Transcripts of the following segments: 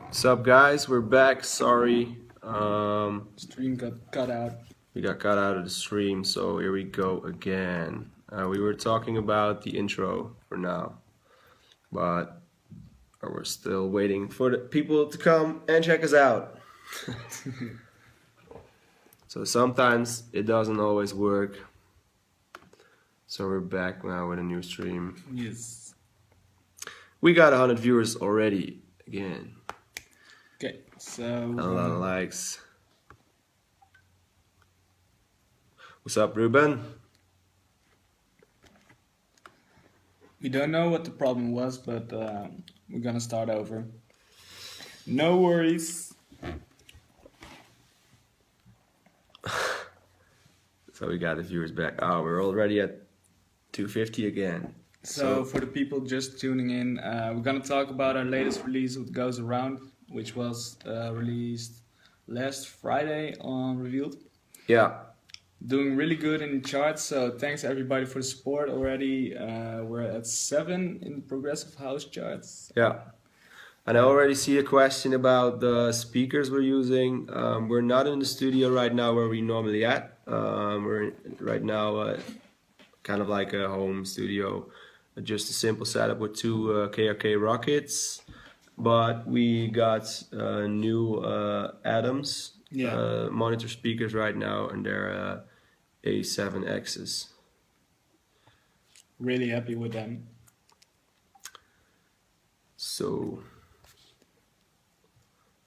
What's up, guys? We're back. Sorry, Stream got cut out. we got cut out of the stream, so here we go again. We were talking about the intro for now, but we're still waiting for the people to come and check us out. So sometimes it doesn't always work. So we're back now with a new stream. Yes. We got 100 viewers already again. Okay, so And a lot of likes. What's up, Ruben? we don't know what the problem was, but we're gonna start over. No worries. So we got the viewers back. Oh, we're already at 250 again. So for the people just tuning in, we're gonna talk about our latest release, What Goes Around, which was released last Friday on Revealed. Yeah, Doing really good in the charts, so thanks everybody for the support already. We're at 7 in the progressive house charts. yeah. And I already see a question about the speakers we're using. We're not in the studio right now where we normally at. Right now kind of like a home studio, just a simple setup with two KRK Rockets. But we got new Adams monitor speakers right now, and they're A7Xs. Really happy with them. So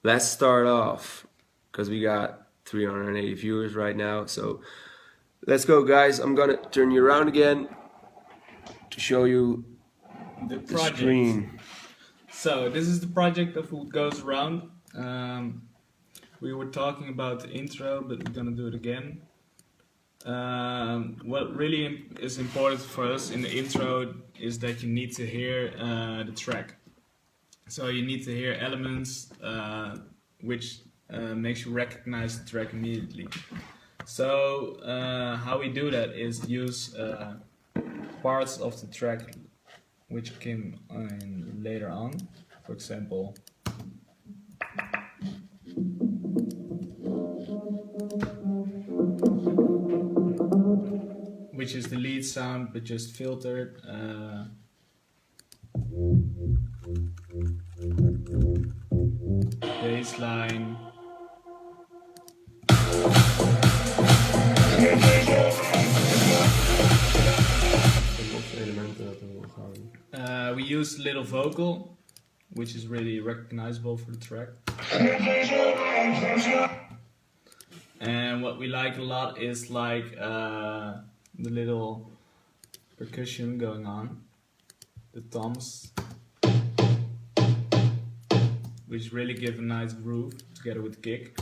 let's start off because we got 380 viewers right now. So let's go, guys. I'm gonna turn you around again to show you The the project. screen. So this is the project of What Goes Around. We were talking about the intro, but we're gonna do it again. What really is important for us in the intro is that you need to hear the track. So you need to hear elements which makes you recognize the track immediately. So how we do that is use parts of the track which came in later on. For example, which is the lead sound but just filtered. Bass line. We use little vocal, which is really recognizable for the track. And what we like a lot is like the little percussion going on, the toms, which really give a nice groove together with the kick.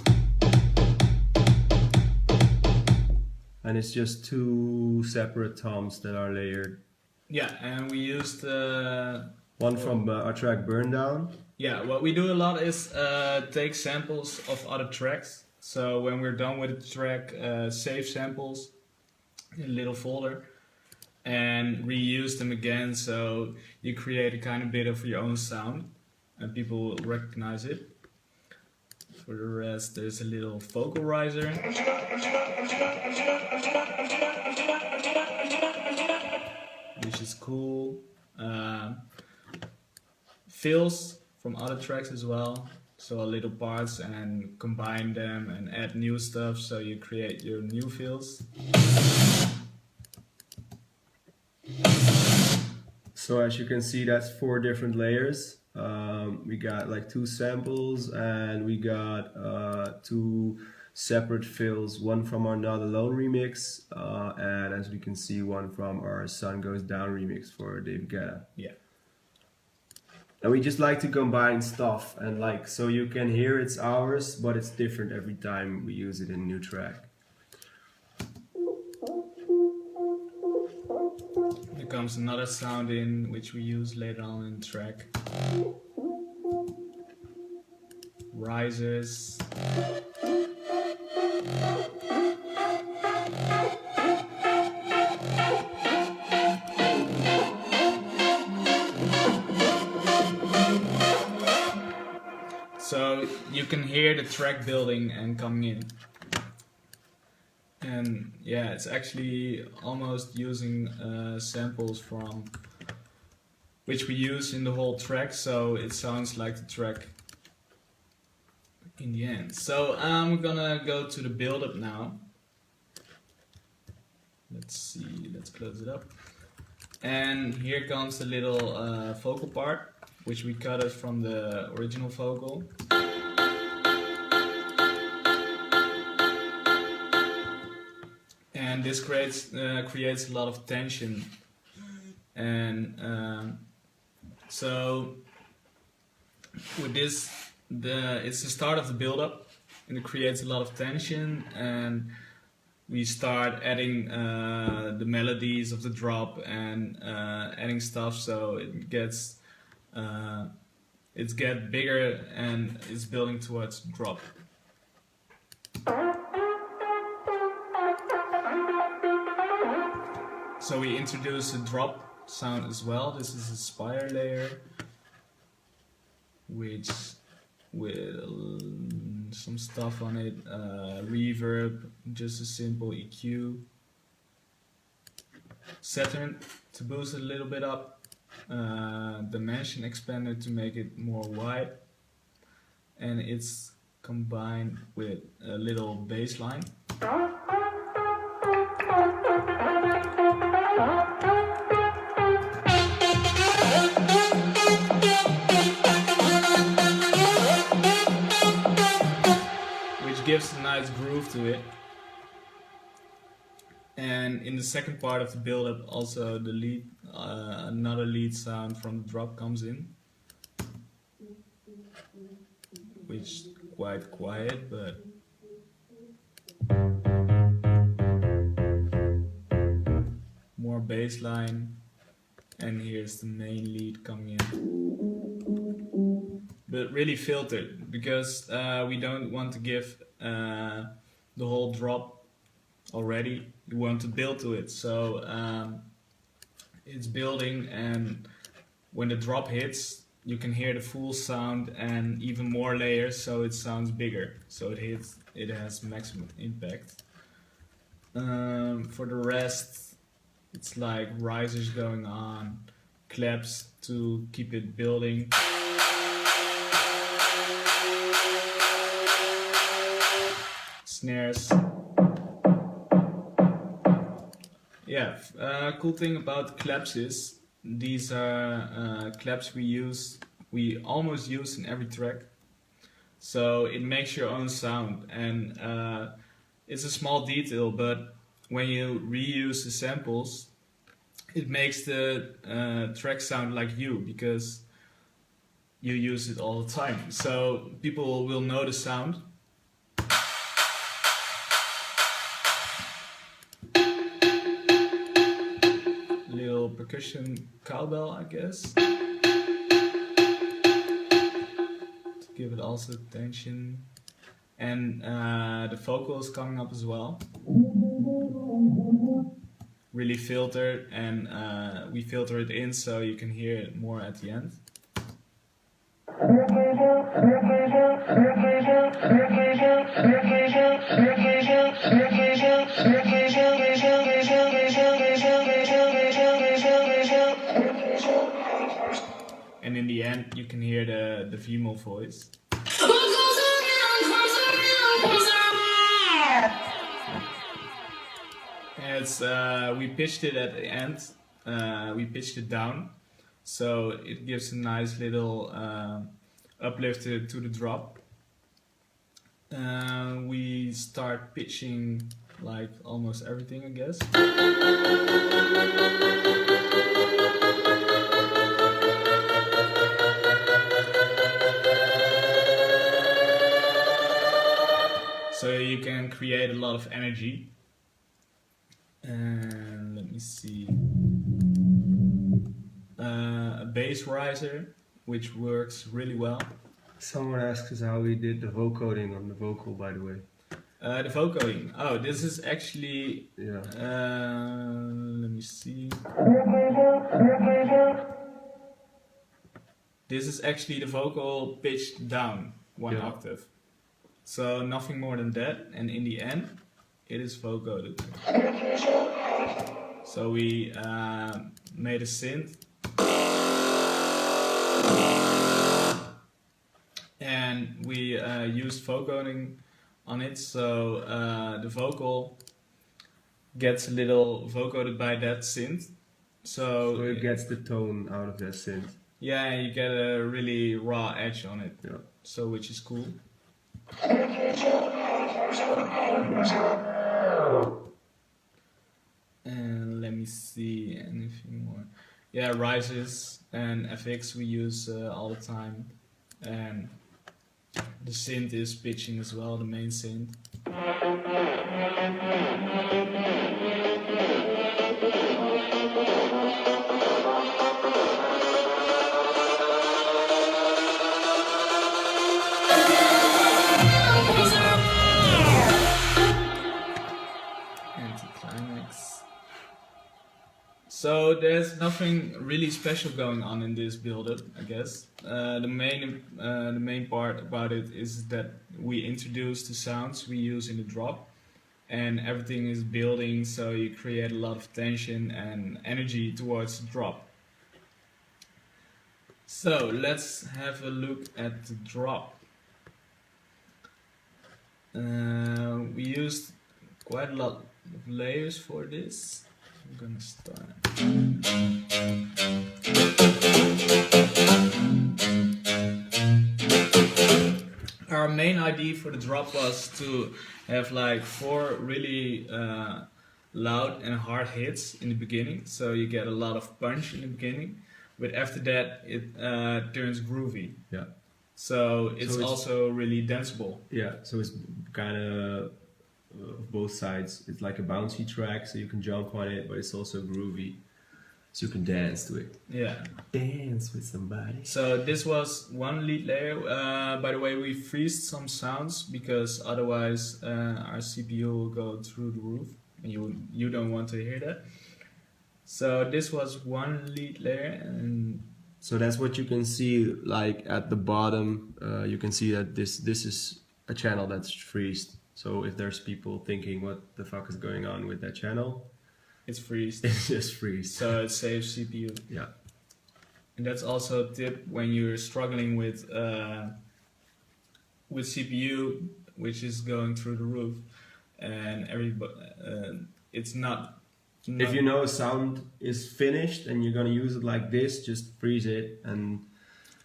And it's just two separate toms that are layered. Yeah, and we used One from our track Burn Down. yeah, what we do a lot is take samples of other tracks. So when we're done with the track, save samples in a little folder and reuse them again. So you create a kind of bit of your own sound and people will recognize it. For the rest, there's a little vocal riser. Which is cool. Fills from other tracks as well. So little parts and combine them and add new stuff so you create your new fills. So as you can see, that's 4 different layers. We got like 2 samples and we got 2 separate fills, one from our Not Alone remix and as we can see, one from our Sun Goes Down remix for David Guetta. Yeah. And we just like to combine stuff and like, so you can hear it's ours, but it's different every time we use it in a new track. There comes another sound in which we use later on in the track. Rises. So you can hear the track building and coming in. And yeah, it's actually almost using samples from which we use in the whole track, so it sounds like the track in the end. So I'm gonna go to the build-up now. Let's see, let's close it up. And here comes the little vocal part, which we cut it from the original vocal. And this creates a lot of tension. And so with this, it's the start of the build-up, and it creates a lot of tension, and we start adding the melodies of the drop and adding stuff, so it gets bigger and it's building towards drop. So we introduce a drop sound as well. This is a spire layer, which with some stuff on it, reverb, just a simple EQ, Saturn to boost it a little bit up, dimension expander to make it more wide, and it's combined with a little bass line. Gives a nice groove to it. And in the second part of the build-up, also the lead, another lead sound from the drop comes in, which is quite quiet, but more bass line. And here's the main lead coming in, but really filtered, because we don't want to give the whole drop already. You want to build to it, so it's building, and when the drop hits, you can hear the full sound and even more layers, so it sounds bigger. So it has maximum impact. For the rest, it's like risers going on, claps to keep it building. Snares. Yeah, cool thing about claps is these are claps we almost use in every track. So it makes your own sound, and it's a small detail, but when you reuse the samples, it makes the track sound like you, because you use it all the time. So people will know the sound. Little percussion cowbell, I guess, to give it also tension. And the vocal is coming up as well. Really filtered, and we filter it in so you can hear it more at the end. And in the end, you can hear the female voice. It's we pitched it at the end. We pitched it down, so it gives a nice little uplift to the drop. We start pitching like almost everything, I guess. So you can create a lot of energy. And let me see, a bass riser, which works really well. Someone asked us how we did the vocoding on the vocal, by the way. The vocoding. Oh, this is actually. Yeah. Let me see. This is actually the vocal pitched down, one Yeah. octave. So nothing more than that, and in the end, it is vocoded. So we made a synth, and we used vocoding on it, so the vocal gets a little vocoded by that synth. So it gets the tone out of that synth. Yeah, you get a really raw edge on it, Yeah. so which is cool. And let me see anything more. Yeah, rises and FX we use all the time, and the synth is pitching as well, the main synth. Anticlimax. So there's nothing really special going on in this build-up, I guess. The main part about it is that we introduce the sounds we use in the drop, and everything is building, so you create a lot of tension and energy towards the drop. So let's have a look at the drop. We used quite a lot of layers for this. I'm gonna start. Our main idea for the drop was to have like 4 really loud and hard hits in the beginning, so you get a lot of punch in the beginning, but after that it turns groovy. Yeah. So it's also really danceable. Yeah. So it's kind of both sides. It's like a bouncy track, so you can jump on it, but it's also groovy, so you can dance to it. Yeah. Dance with somebody. So this was one lead layer. By the way, we freezed some sounds because otherwise our CPU will go through the roof, and you don't want to hear that. So this was one lead layer, and so that's what you can see, like at the bottom. You can see that this is a channel that's freezed. So if there's people thinking what the fuck is going on with that channel, it's freezed. it's just freezed. So it saves CPU. Yeah. And that's also a tip when you're struggling with CPU, which is going through the roof, and it's not. If you know a sound is finished and you're gonna use it like this, just freeze it, and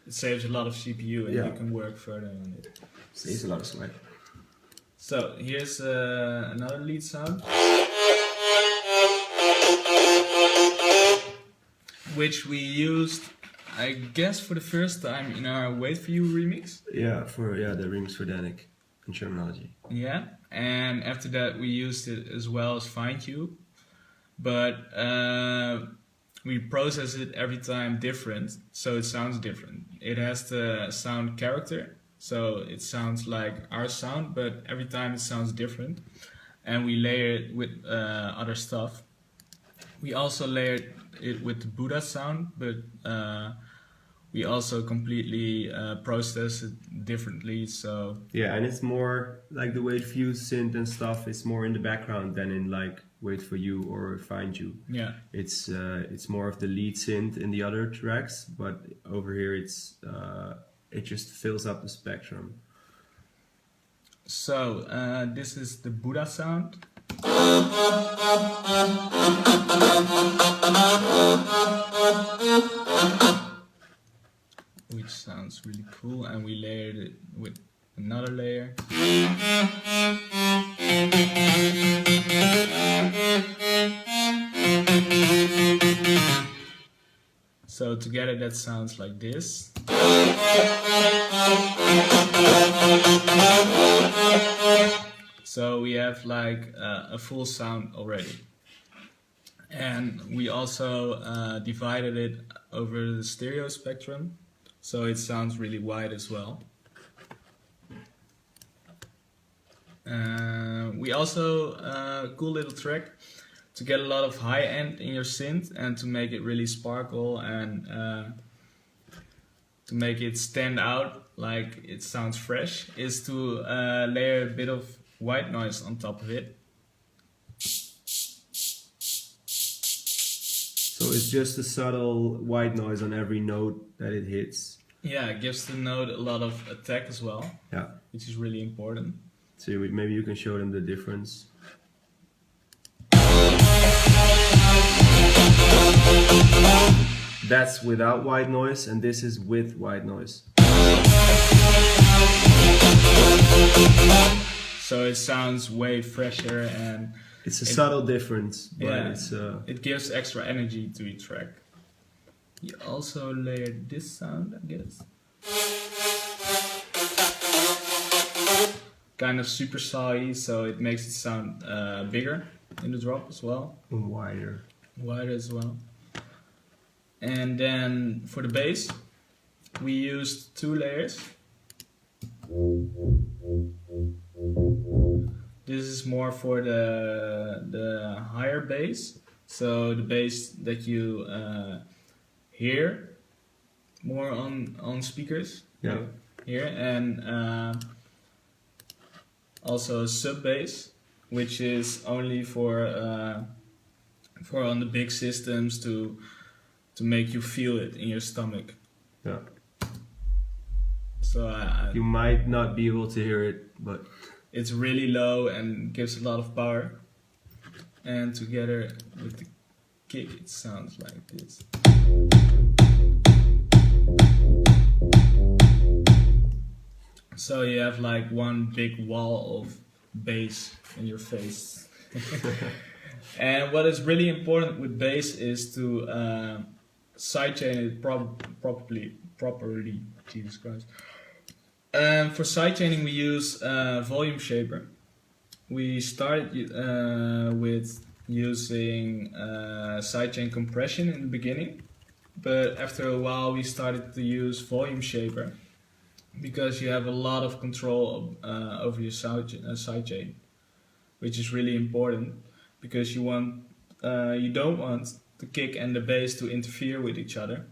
it saves a lot of CPU, and Yeah. you can work further on it. saves a lot of sweat. So here's another lead sound, which we used, I guess, for the first time in our Wait For You remix. Yeah, the remix for Danik in terminology. Yeah, and after that we used it as well as Find You, but we process it every time different, so it sounds different. It has the sound character, so it sounds like our sound, but every time it sounds different, and we layer it with other stuff. We also layered it with the Buddha sound, but we also completely process it differently. So Yeah, and it's more like the Wait For You synth and stuff is more in the background than in like Wait For You or Find You. yeah, It's more of the lead synth in the other tracks, but over here it just fills up the spectrum. so this is the Buddha sound. Which sounds really cool, and we layered it with another layer. So together that sounds like this. So we have like a full sound already. And we also divided it over the stereo spectrum, so it sounds really wide as well. We also, cool little trick to get a lot of high end in your synth and to make it really sparkle and to make it stand out, like it sounds fresh, is to layer a bit of white noise on top of it. So it's just a subtle white noise on every note that it hits. Yeah, it gives the note a lot of attack as well, Yeah. which is really important. So maybe you can show them the difference. That's without white noise, and this is with white noise. So it sounds way fresher, and It's a subtle difference, but yeah, it's it gives extra energy to each track. You also layered this sound, I guess. Kind of super sawy, so it makes it sound bigger in the drop as well. wider. Wider as well. And then for the bass, we used 2 layers. This is more for the higher bass, so the bass that you hear more on speakers. Yeah. Here, and also a sub bass, which is only for on the big systems to make you feel it in your stomach. Yeah. So You might not be able to hear it, but it's really low and gives a lot of power. And together with the kick, it sounds like this. So you have like one big wall of bass in your face. And what is really important with bass is to sidechain it properly. Jesus Christ. For sidechaining we use volume shaper. We started with using sidechain compression in the beginning, but after a while we started to use volume shaper because you have a lot of control over your sidechain, which is really important because you don't want the kick and the bass to interfere with each other,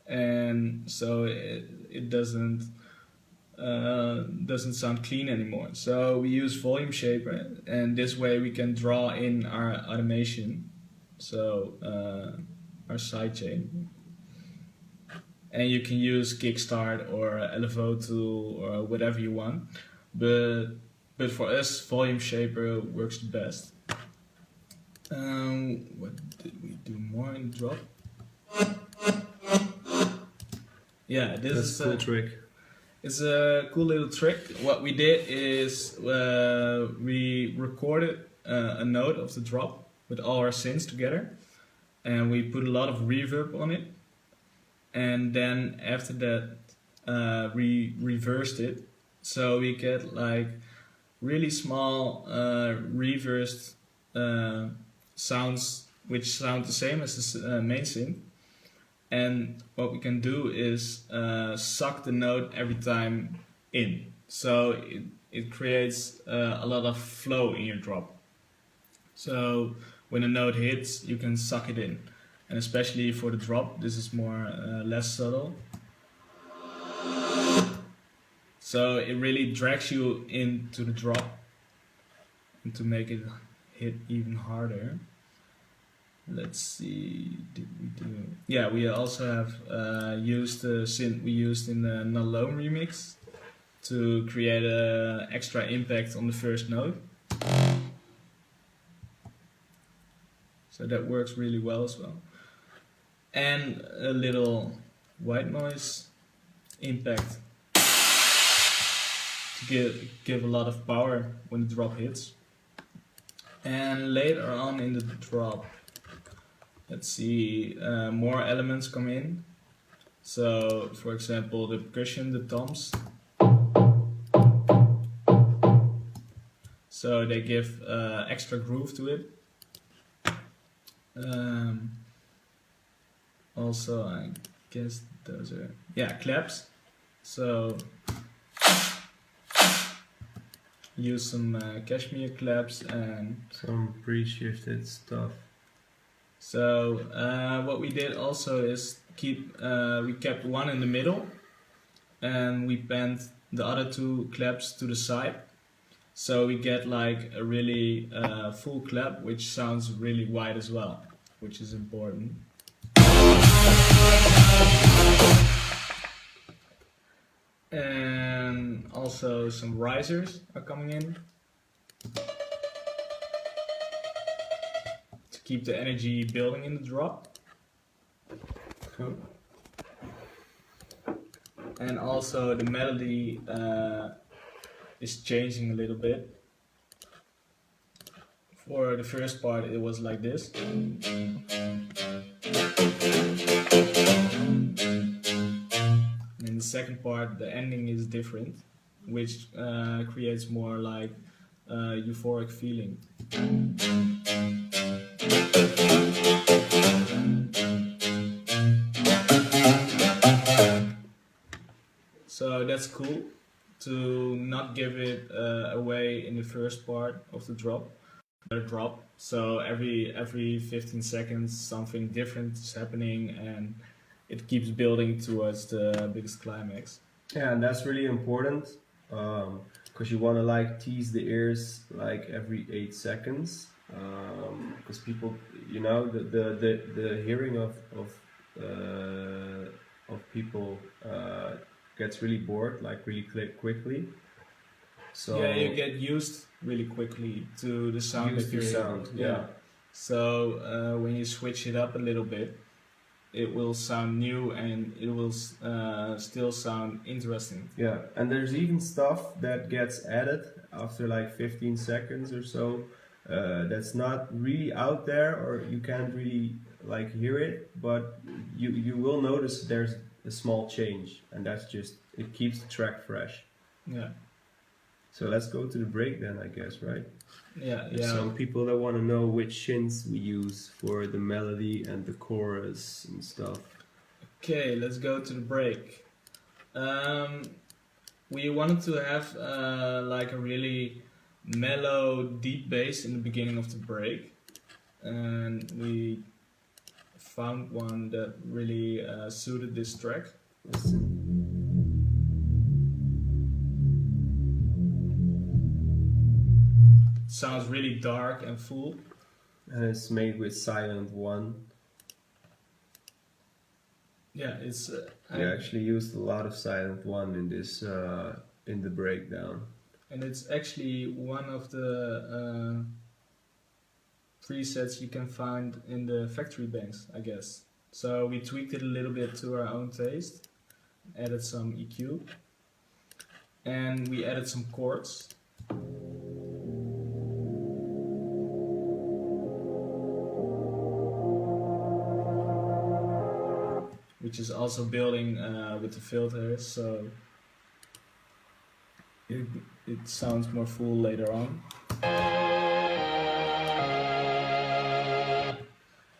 and so it doesn't sound clean anymore. So we use volume shaper, and this way we can draw in our automation, so our sidechain. And you can use Kickstart or LFO tool or whatever you want, but for us volume shaper works the best. What did we do more in the drop? Yeah, this is a cool trick. It's a cool little trick. What we did is we recorded a note of the drop with all our synths together, and we put a lot of reverb on it, and then after that we reversed it, so we get like really small reversed sounds which sound the same as the main synth. And what we can do is suck the note every time in. So it creates a lot of flow in your drop. So when a note hits, you can suck it in. And especially for the drop, this is more less subtle. So it really drags you into the drop and to make it hit even harder. Let's see, did we do? Yeah, we also have used the synth we used in the Not Alone remix to create an extra impact on the first note. So that works really well as well. And a little white noise impact to give a lot of power when the drop hits. And later on in the drop, let's see, more elements come in. So, for example, the percussion, the toms. So they give extra groove to it. Also, I guess those are, yeah, claps. So use some cashmere claps and some pre-shifted stuff. So what we did also is we kept one in the middle, and we bent the other two claps to the side. So we get like a really full clap, which sounds really wide as well, which is important. And also some risers are coming in to keep the energy building in the drop. And also the melody is changing a little bit. For the first part it was like this. And in the second part the ending is different, which creates more like euphoric feeling. So that's cool to not give it away in the first part of the drop. So every 15 seconds something different is happening, and it keeps building towards the biggest climax. Yeah, and that's really important because you want to like tease the ears like every 8 seconds because people, you know, the hearing of people gets really bored like really quickly. So yeah, you get used really quickly to the sound used that you're to hearing. sound, yeah. So when you switch it up a little bit, it will sound new and it will still sound interesting. Yeah, and there's even stuff that gets added after like 15 seconds or so that's not really out there, or you can't really like hear it, but you will notice there's a small change, and that's just, it keeps the track fresh. Yeah. So let's go to the break then, I guess, right? Yeah, There's yeah. some people that want to know which synths we use for the melody and the chorus and stuff. Okay, let's go to the break. We wanted to have like a really mellow, deep bass in the beginning of the break, and we found one that really suited this track. Listen. It sounds really dark and full. And it's made with Silent One. Yeah, it's. We actually used a lot of Silent One in this in the breakdown. And it's actually one of the presets you can find in the factory banks, I guess. So we tweaked it a little bit to our own taste, added some EQ, and we added some chords. Which is also building with the filters, so it sounds more full later on.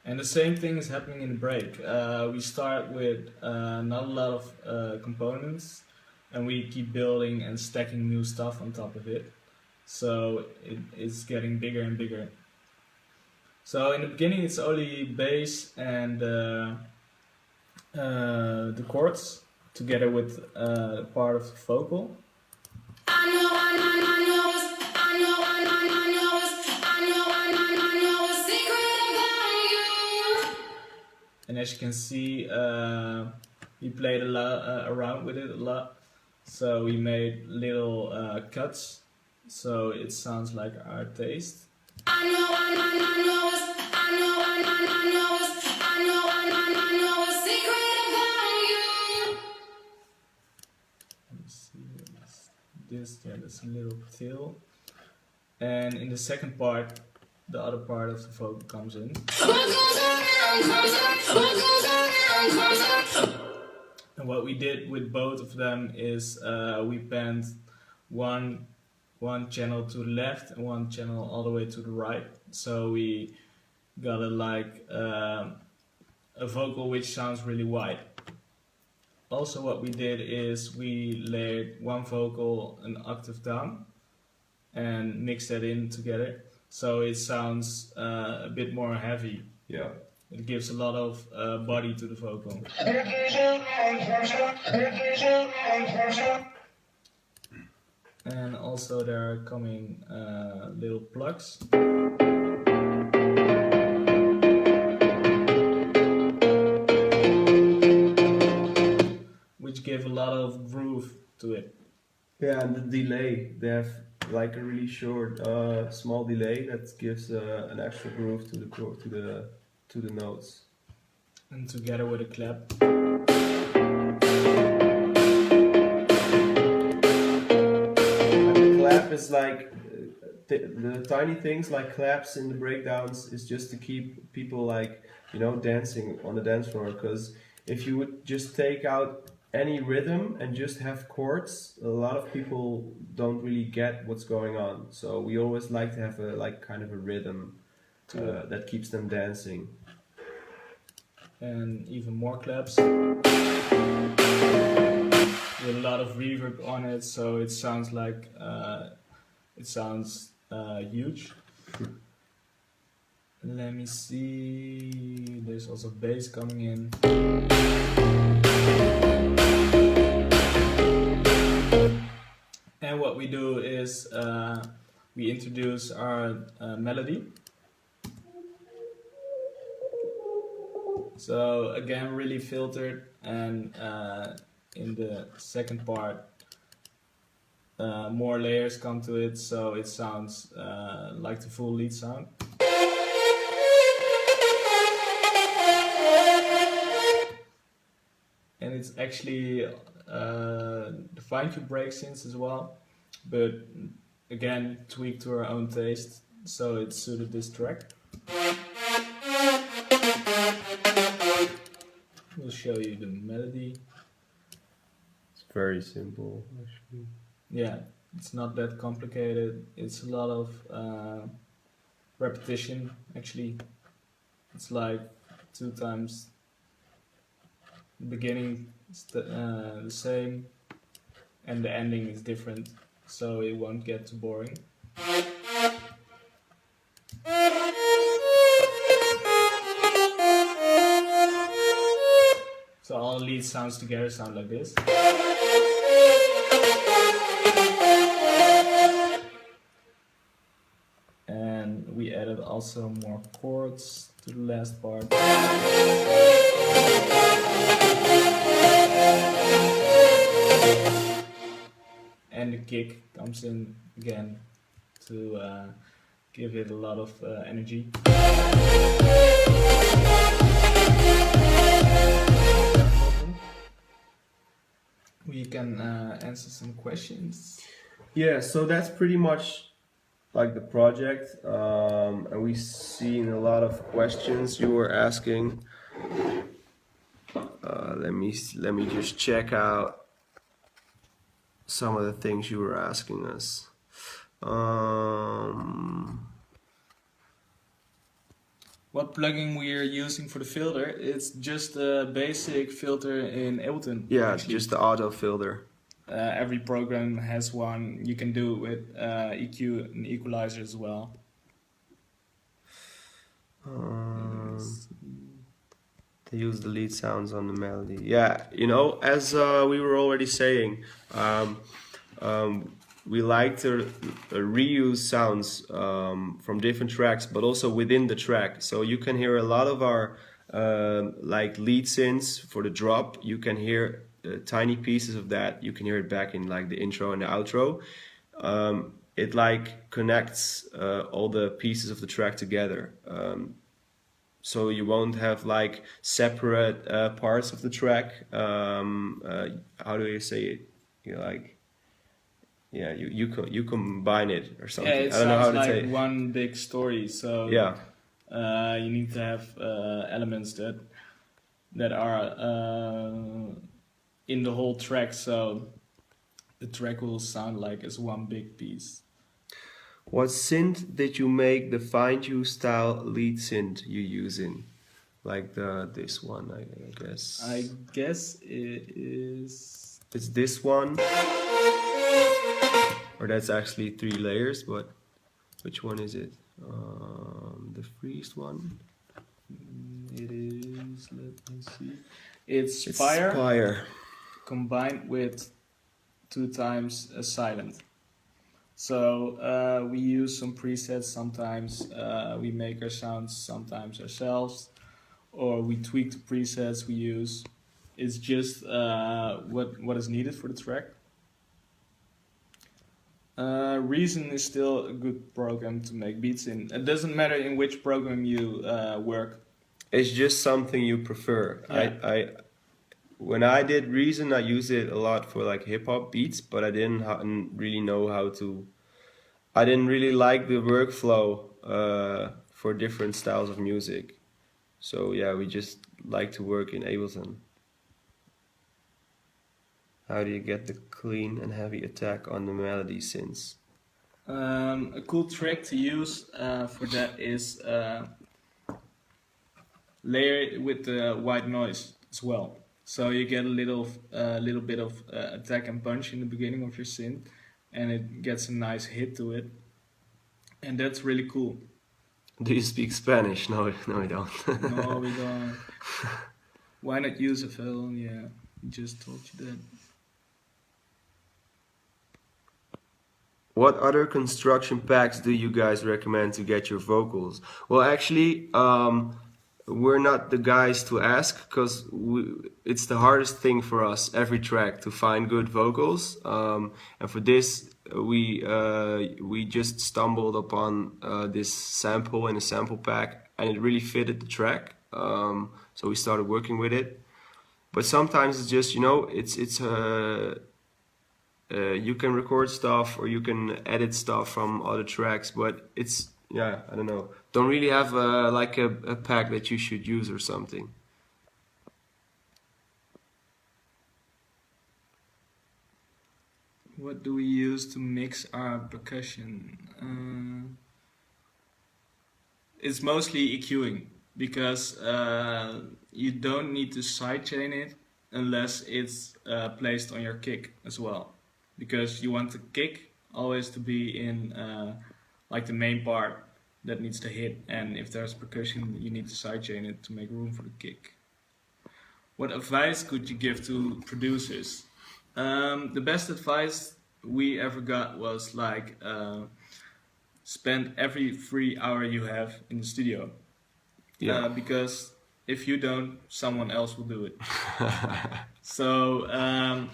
And the same thing is happening in the break. We start with not a lot of components, and we keep building and stacking new stuff on top of it. So it's getting bigger and bigger. So in the beginning it's only bass and the chords together with part of the vocal. And as you can see, we played a lot around with it a lot. So we made little cuts, so it sounds like our taste. There's a little tail, and in the second part the other part of the vocal comes in. And what we did with both of them is we panned one channel to the left and one channel all the way to the right, so we got a vocal which sounds really wide. Also what we did is we layered one vocal an octave down and mixed that in together, so it sounds a bit more heavy. Yeah. It gives a lot of body to the vocal. And also there are coming little plugs. Which give a lot of groove to it. Yeah, and the delay, they have like a really short, small delay that gives an extra groove to the to the notes. And together with a clap. And the clap is like the tiny things like claps in the breakdowns is just to keep people like dancing on the dance floor. Because if you would just take out any rhythm and just have chords, a lot of people don't really get what's going on. So we always like to have a like kind of a rhythm that keeps them dancing. And even more claps. With a lot of reverb on it, so it sounds like huge. Let me see. There's also bass coming in. And what we do is we introduce our melody. So again, really filtered, and in the second part, more layers come to it, so it sounds like the full lead sound. And it's actually the fine tune break synths as well, but again tweaked to our own taste, so it suited this track. We'll show you the melody. It's very simple, actually. Yeah, it's not that complicated. It's a lot of repetition, actually. It's like 2 times the beginning is the same, and the ending is different, so it won't get too boring. So all lead sounds together sound like this. And we added also more chords to the last part. And the kick comes in again to give it a lot of energy. We can answer some questions. Yeah, so that's pretty much like the project, and we've seen a lot of questions you were asking. Let me just check out some of the things you were asking us. What plugin we are using for the filter? It's just a basic filter in Ableton. Yeah, actually. just the auto filter. Every program has one. You can do it with EQ and equalizer as well. They use the lead sounds on the melody. Yeah, as we were already saying, we like to reuse sounds from different tracks, but also within the track. So you can hear a lot of our like lead synths for the drop. You can hear tiny pieces of that. You can hear it back in like the intro and the outro. It like connects all the pieces of the track together. So you won't have like separate parts of the track. How do you say it? You combine it or something. Yeah, it I don't know how sounds to like say. one big story. So Yeah, you need to have elements that are in the whole track, so the track will sound like as one big piece. what synth did you make the fine tune style lead synth you use in? Like this one, I guess. I guess it is. It's this one. Or that's actually 3 layers, but which one is it? The freeze one? It is, let me see. It's It's fire Spire. combined with 2 times a silent. So we use some presets sometimes. We make our sounds sometimes ourselves, or we tweak the presets we use. It's just what is needed for the track. Reason is still a good program to make beats in. It doesn't matter in which program you work. It's just something you prefer. Yeah. I when I did Reason, I used it a lot for like hip hop beats, but I didn't really know how to. I didn't really like the workflow for different styles of music. So yeah, we just like to work in Ableton. How do you get the clean and heavy attack on the melody synths? A cool trick to use for that is layer it with the white noise as well. So you get a little bit of attack and punch in the beginning of your synth, and it gets a nice hit to it, and that's really cool. Do you speak Spanish? No, no, I don't. No, we don't. Why not use a fill? Yeah, just told you that. What other construction packs do you guys recommend to get your vocals? Well, actually, we're not the guys to ask because it's the hardest thing for us every track to find good vocals. And for this, we just stumbled upon this sample in a sample pack, and it really fitted the track. So we started working with it. But sometimes it's just you can record stuff or you can edit stuff from other tracks, but it's I don't know. Don't really have like a pack that you should use or something. What do we use to mix our percussion? It's mostly EQing because you don't need to sidechain it unless it's placed on your kick as well, because you want the kick always to be in like the main part that needs to hit, and if there's percussion you need to sidechain it to make room for the kick. What advice could you give to producers? The best advice we ever got was like spend every free hour you have in the studio. Yeah. Because if you don't, someone else will do it. So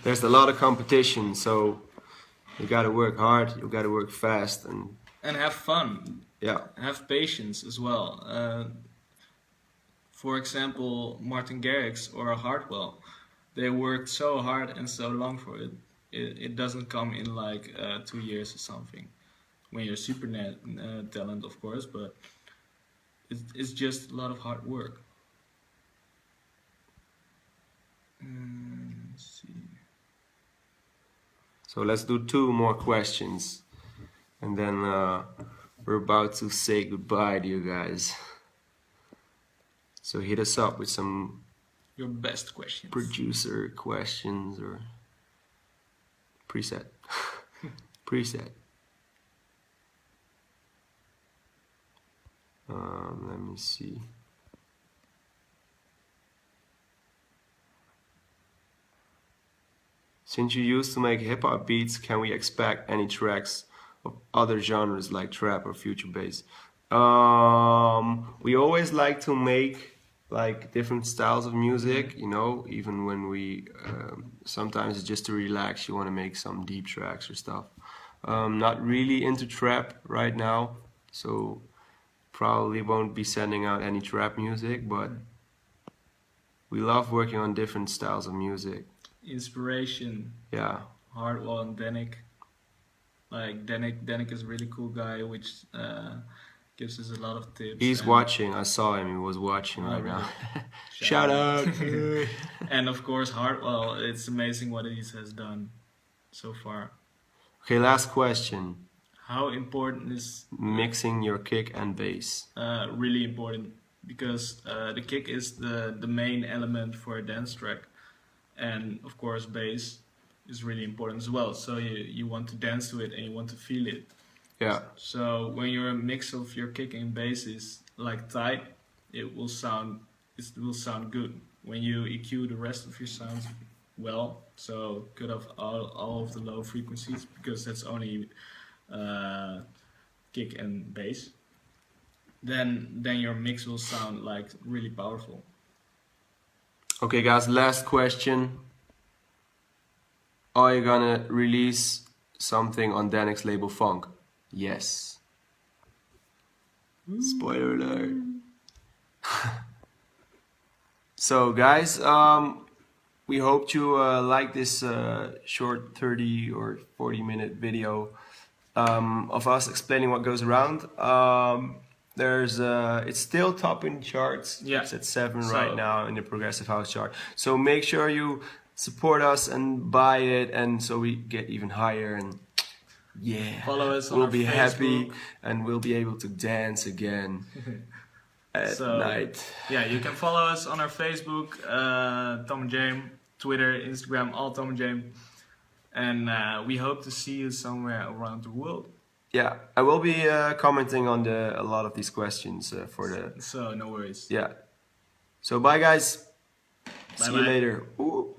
there's a lot of competition, so you gotta work hard, you gotta work fast, and have fun. Yeah. Have patience as well. For example, Martin Garrix or Hardwell, they worked so hard and so long for it. It doesn't come in like 2 years or something. When you're super talent, of course, but it's just a lot of hard work. Let's see. So let's do 2 more questions, and then we're about to say goodbye to you guys. So hit us up with some your best questions. Producer questions or preset. Preset. Let me see. Since you used to make hip-hop beats, can we expect any tracks of other genres like trap or future bass? We always like to make like different styles of music, you know, even when we sometimes it's just to relax, you want to make some deep tracks or stuff. Not really into trap right now, so probably won't be sending out any trap music, but we love working on different styles of music. Inspiration. Yeah. Hardwell and Danik. Like Danik is a really cool guy, which gives us a lot of tips. He's watching. I saw him. He was watching right now. Shout out. And of course Hardwell. It's amazing what he has done so far. Okay, last question. How important is mixing your kick and bass? Really important, because the kick is the main element for a dance track, and of course bass is really important as well. So you want to dance to it and you want to feel it. Yeah. So when you're a mix of your kick and bass is like tight, it will sound it will sound good. When you EQ the rest of your sounds well, so cut off all of the low frequencies because that's only kick and bass. Then your mix will sound like really powerful. Okay, guys, last question. Are you gonna release something on Danek's label Funk? Yes. Spoiler alert. So, guys, we hope you like this short 30 or 40-minute video of us explaining what goes around. It's still topping charts. Yeah. It's at 7 right now in the progressive house chart. So make sure you support us and buy it, and so we get even higher. And yeah, follow us on we'll our be happy Facebook. and we'll be able to dance again at night. Yeah, you can follow us on our Facebook, Tom and Jame, Twitter, Instagram, all Tom and Jame. And we hope to see you somewhere around the world. Yeah, I will be commenting on a lot of these questions for the. So no worries. Yeah. So bye, guys. See you Bye-bye. later. Ooh.